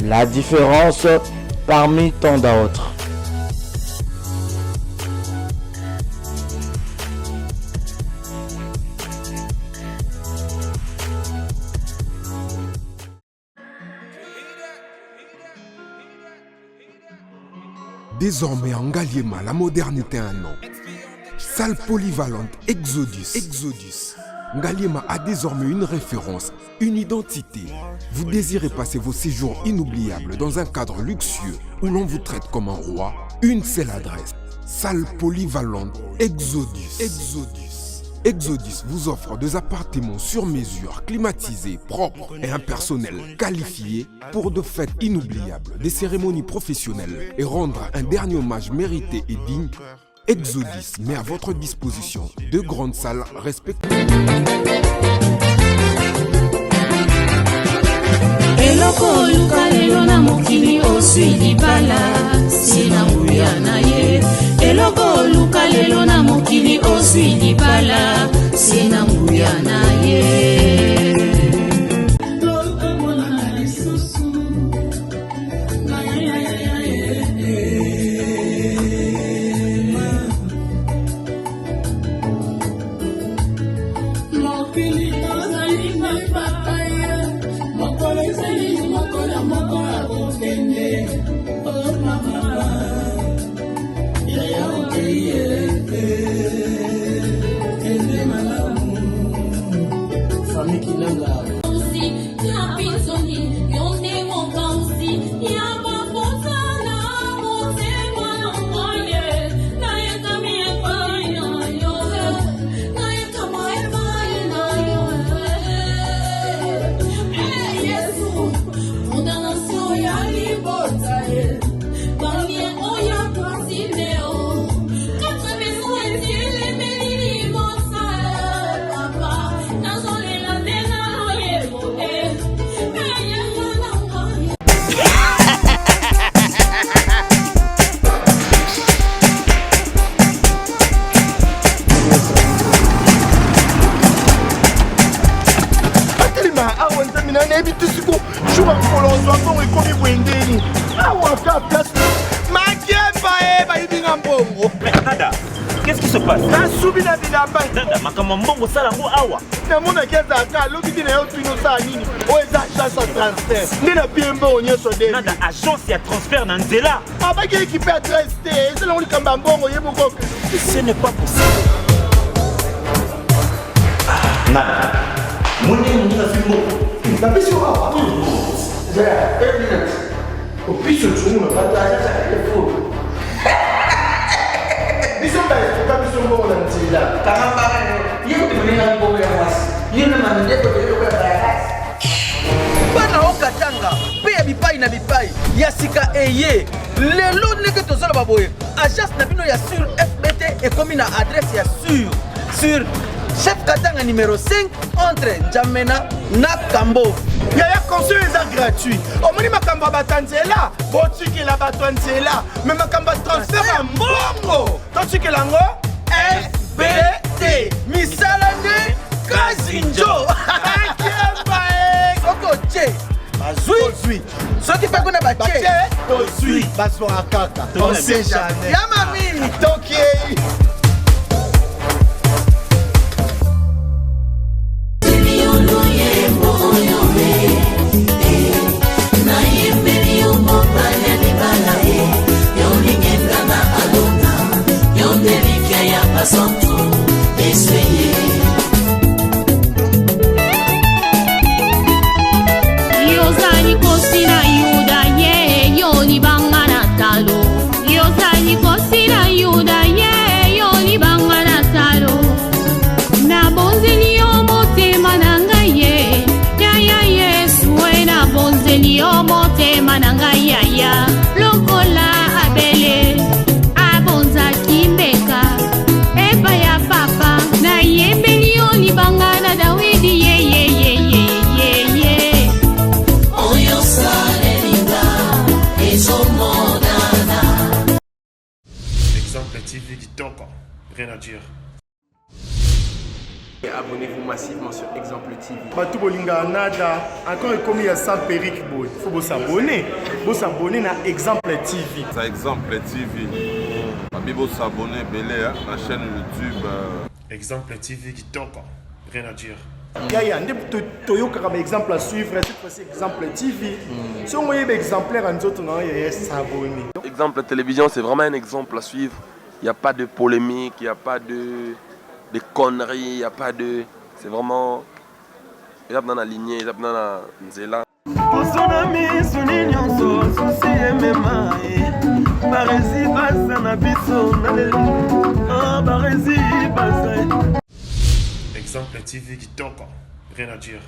La différence parmi tant d'autres. Désormais en Ngaliema, la modernité a un nom. Salle polyvalente Exodus. Ngaliema a désormais une référence, une identité. Vous désirez passer vos séjours inoubliables dans un cadre luxueux où l'on vous traite comme un roi? Une seule adresse. Salle polyvalente Exodus. Exodus vous offre des appartements sur mesure, climatisés, propres et un personnel qualifié pour de fêtes inoubliables, des cérémonies professionnelles et rendre un dernier hommage mérité et digne. Exodus met à votre disposition deux grandes salles respectives. Eloko luka lelo na mokili oswi libala sina nguya na ye. Eloko luka lelo na mokili oswi libala sina nguya na ye. Qu'est-ce qui se passe? Nada agence ya transfert na nzela. Ce n'est pas possible. Nada. Au plus de tout, on va pas le faux. Ils sont pas les bons dans le là. Il y a des gens qui ont bana okatanga pe ya bipai na bipai ya sika eye lelo ndenge tozala baboye agence na bino ya sur FBT ekomi na adresse ya sur chef katanga numéro 5 entre Njamena na Kambo. Yaya conseil est gratuit. Omoni makamba batanzela, botikela batwanzela, mais makamba transfert ya mbongo. Totikela ngo FBT. Misalane Kazinjo. Okoche. Bazui. Ceux qui font qu'on a baché. Bazui. Bazwa kaka. On sait jamais. Yamami. Tokiei. Yozani kosina yuda ye yoni bangana talo. Yozani kosina yuda ye yoni bangana talo. Na bonzeli motema nanga ye ya Yesu na bonzeli motema nanga ya lokola abele abonza kimbeka eba ya papa na yembeli yoni bangana Dawidi ye oyo sarelinga ezomonana. Exemple TV Kitoko, rien à dire. Abonnez-vous massivement sur Exemple TV. Batou bolinga nada, encore comme il y a ça Peric Boy. Faut vous s'abonner. Vous s'abonner à Exemple TV. Ça Exemple TV. Babi vous s'abonner belé à la chaîne YouTube. Exemple TV Kitoko, rien à dire. Yaya, toyoka comme exemple à suivre, cette fois-ci Exemple TV. Si on voyait exemplaire en autres, non, il y a s'abonner. Exemple télévision, c'est vraiment un exemple à suivre. Il n'y a pas de polémique, il n'y a pas de conneries, il n'y a pas de... C'est vraiment... Il y a dans la lignée, il y a dans la nzela. Exemple TV Kitoko, rien à dire.